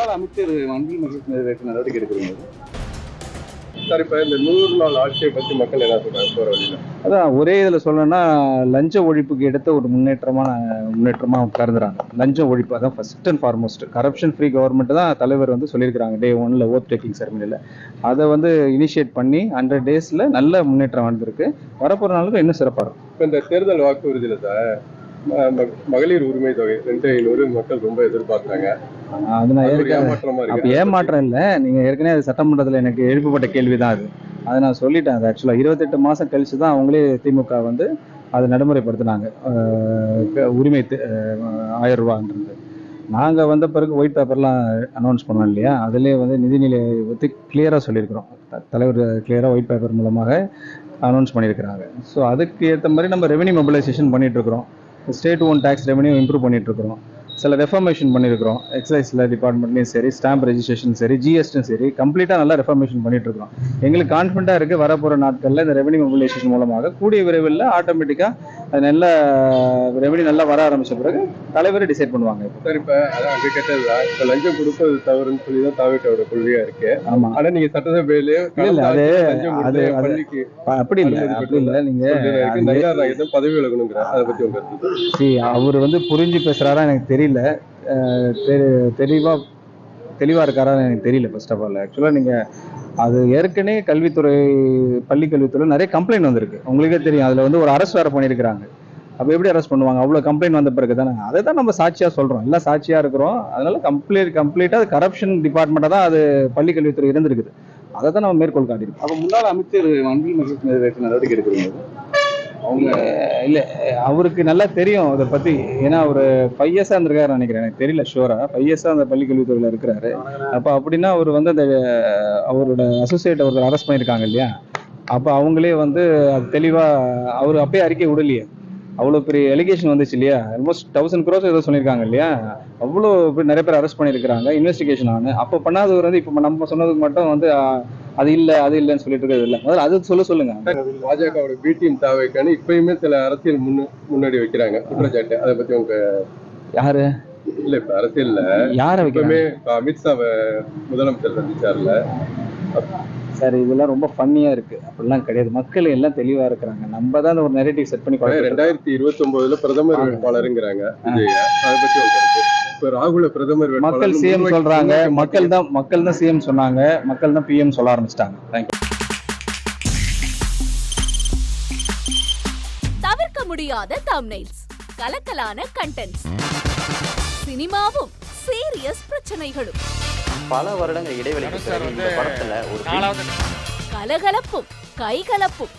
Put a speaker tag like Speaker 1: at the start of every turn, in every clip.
Speaker 1: முன்னாள் அமைச்சர் அன்பில் மகேஷ் நிறைவேற்ற நடவடிக்கை எடுக்கிறீங்க சார். இப்போ இந்த 100 நாள் ஆட்சியை பற்றி மக்கள் என்ன சொல்றாங்க போகிற வழியில்?
Speaker 2: அதான் ஒரே இதில் சொல்லணும்னா லஞ்ச ஒழிப்புக்கு எடுத்த ஒரு முன்னேற்றமாக கருதுறாங்க. லஞ்ச ஒழிப்பு அதான் first and foremost. Corruption free government தான் தலைவர் வந்து சொல்லியிருக்கிறாங்க டே 1 ஓத் டேக்கிங் செரமனியில். அதை வந்து இனிஷியேட் பண்ணி 100 டேஸில் நல்ல முன்னேற்றம் வந்திருக்கு. வரப்போகிற நாளுக்கு இன்னும் சிறப்பாக இருக்கும்.
Speaker 1: இப்போ இந்த தேர்தல் வாக்குறுதியில் சார் மகளிர் உரிமை தொகை 2500 மக்கள் ரொம்ப எதிர்பார்க்குறாங்க.
Speaker 2: அது நான்
Speaker 1: ஏமாற்றமா
Speaker 2: அப்போ
Speaker 1: இருக்கு.
Speaker 2: ஏமாற்றம் இல்லை, நீங்கள் ஏற்கனவே அது சட்டமன்றத்தில் எனக்கு எழுப்பப்பட்ட கேள்வி தான் அது. அதை நான் சொல்லிட்டேன். அது ஆக்சுவலாக 28 மாதம் கழிச்சு தான் அவங்களே திமுக வந்து அதை நடைமுறைப்படுத்தினாங்க. உரிமை 1000 ரூபான்றது நாங்கள் வந்த பிறகு ஒயிட் பேப்பர்லாம் அனௌன்ஸ் பண்ணோம் இல்லையா, அதிலே வந்து நிதிநிலையை பற்றி கிளியராக சொல்லியிருக்கிறோம். தலைவர் கிளியராக ஒயிட் பேப்பர் மூலமாக அனௌன்ஸ் பண்ணியிருக்கிறாங்க. ஸோ அதுக்கு ஏற்ற மாதிரி நம்ம ரெவென்யூ மொபிலைசேஷன் பண்ணிகிட்ருக்குறோம். State own tax revenue improve பண்ணிகிட்ருக்குறோம். சில ரெஃபர்மேஷன் பண்ணியிருக்கிறோம். எக்ஸைஸில் டிபார்ட்மெண்ட்லேயும் சரி, ஸ்டாம்ப் ரெஜிஸ்ட்ரேஷன் சரி, ஜிஎஸ்டியும் சரி, கம்ப்ளீட்டாக நல்லா ரெஃபர்மேஷன் பண்ணிகிட்ருக்கோம். எங்களுக்கு கான்ஃபிடண்ட்டாக இருக்குது வரப்போகிற நாட்களில் இந்த ரெவென்யூ மொபிலைசேஷன் மூலமாக கூடிய விரைவில் ஆட்டோமேட்டிக்காக அது நல்ல ரெவென்யூ நல்லா வர ஆரம்பித்த பிறகு தலைவரை டிசைட் பண்ணுவாங்க.
Speaker 1: சார் இப்போ அதான் அங்கே கேட்டது தான், இப்போ லஞ்சம் கொடுப்பது தவறுன்னு சொல்லி தான் தாவேக்காவோட கொள்கையாக இருக்கு.
Speaker 2: ஆமாம்,
Speaker 1: ஆனால் நீங்கள் சட்டசபையிலே
Speaker 2: இல்லை அப்படி இல்லை
Speaker 1: நீங்கள் பதவி விலகணுங்கிற அதை பற்றி உங்க கருத்து?
Speaker 2: அவர் வந்து புரிஞ்சு பேசுகிறாரா எனக்கு தெரியல. தெளிவாக இருக்காரான்னு எனக்கு தெரியல. ஃபர்ஸ்ட் ஆஃப் ஆல் ஆக்சுவலாக நீங்கள் அது ஏற்கனவே பள்ளி கல்வித்துறை நிறைய கம்ப்ளைண்ட் வந்திருக்கு. உங்களுக்கே தெரியும். அதில் வந்து ஒரு அரெஸ்ட் வேறு பண்ணியிருக்கிறாங்க. அப்போ எப்படி அரெஸ்ட் பண்ணுவாங்க? அவ்வளோ கம்ப்ளைண்ட் வந்த பிறகு தானே. அதை தான் நம்ம சாட்சியாக சொல்கிறோம், எல்லாம் சாட்சியாக இருக்கிறோம். அதனால கம்ப்ளீட்டாக அது கரப்ஷன் டிபார்ட்மெண்ட்டாக தான் அது பள்ளி கல்வித்துறை இருந்திருக்குது. அதை தான் நம்ம மேற்கோள் காட்டியிருக்கோம்.
Speaker 1: அப்போ முன்னாள் அமைச்சர் அன்பில் மகேஷ் நிறைவேற்ற நடவடிக்கை எடுக்கிறீங்க
Speaker 2: அவங்க இல்லை, அவருக்கு நல்லா தெரியும் அதை பற்றி. ஏன்னா அவர் 5 இயர்ஸாக இருந்திருக்காரு நினைக்கிறேன், எனக்கு தெரியல ஷூராக. 5 இயர்ஸாக அந்த பள்ளி கல்வித்துறையில் இருக்கிறாரு. அப்போ அப்படின்னா அவர் வந்து அந்த அவரோட அசோசியேட் ஒருத்தர் அரெஸ்ட் பண்ணியிருக்காங்க இல்லையா, அப்போ அவங்களே வந்து அது தெளிவாக அவர் அப்பயே அறிக்கை விடலையே. அவ்வளோ பெரிய எலிகேஷன் வந்துச்சு இல்லையா, ஆல்மோஸ்ட் 1000 crores ஏதோ சொல்லியிருக்காங்க இல்லையா. அவ்வளோ நிறைய பேர் அரெஸ்ட் பண்ணியிருக்கிறாங்க, இன்வெஸ்டிகேஷன் ஆனு. அப்போ பண்ணாதவர் வந்து இப்போ நம்ம சொன்னதுக்கு மட்டும் வந்து அது இல்லைன்னு சொல்லிட்டு இருக்கிறது இல்லை. முதல்ல அது சொல்லுங்க.
Speaker 1: பாஜகவோட பி டீம் தாவேக்கான்னு இப்பயுமே சில அரசியல் முன்னாடி வைக்கிறாங்க குற்றச்சாட்டு. அதை பத்தி உங்க
Speaker 2: யாரு?
Speaker 1: இல்ல இப்ப அரசியல்ல
Speaker 2: யாரை
Speaker 1: வைக்கமே அமித்ஷாவை முதலமைச்சர் சந்திச்சார்ல
Speaker 2: சார், இதெல்லாம் ரொம்ப ஃபன்னியா இருக்கு. அப்படிலாம் கிடையாது. மக்கள் எல்லாம் தெளிவா இருக்கிறாங்க. நம்ம தான் ஒரு நெரேட்டிவ் செட் பண்ணி
Speaker 1: 2029 பிரதமர் வேட்பாளருங்கிறாங்க. அதை பத்தி ஒரு கருத்து? இப்ப ராகுல பிரதமர்
Speaker 2: மக்கள் சிஎம் சொல்றாங்க. மக்கள் தான் சிஎம் சொன்னாங்க. மக்கள் தான் பிஎம் சொல்ல ஆரம்பிச்சிட்டாங்க. தேங்க்யூ.
Speaker 3: தவிர்க்க முடியாத தம்ப்நெயில்ஸ், கலக்கலான கண்டென்ட்ஸ், சினிமாவும் சீரியஸ் பிரச்சனைகளும்,
Speaker 4: பல வருடங்கள் இடைவெளிக்கு பிறகு இந்த படத்துல ஒரு
Speaker 3: கலகலப்பும் கைகலப்பும்,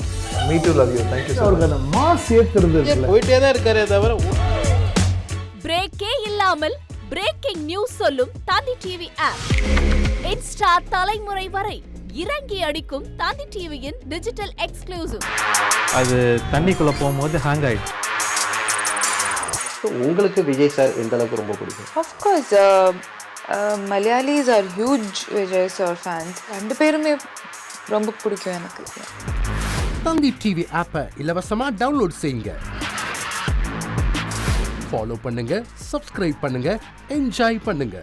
Speaker 5: போயிட்டே தான் இருக்காரே தவிர
Speaker 3: பிரேக்கே இல்லாமல் பிரேக்கிங் நியூஸ் சொல்லும் தந்தி டிவி ஆப். இன்ஸ்டா தலைமுறை வரை இறங்கி அடிக்கும் தந்தி டிவியின் டிஜிட்டல் எக்ஸ்க்ளூசிவ்.
Speaker 5: அது தண்ணிக்குள்ள போகும்போது ஹேங் ஆயிடுச்சு.
Speaker 4: உங்களுக்கு விஜய் சார் எந்த அளவுக்கு ரொம்ப பிடிக்கும்?
Speaker 6: Of course, Malayalis are huge Vijay sir fans. ரெண்டு பேருமே ரொம்ப பிடிக்கும் எனக்கு.
Speaker 7: தந்தி டிவி ஆப்பை இலவசமா டவுன்லோட் செய்யுங்க. ஃபாலோ பண்ணுங்க, சப்ஸ்கிரைப் பண்ணுங்க, என்ஜாய் பண்ணுங்க.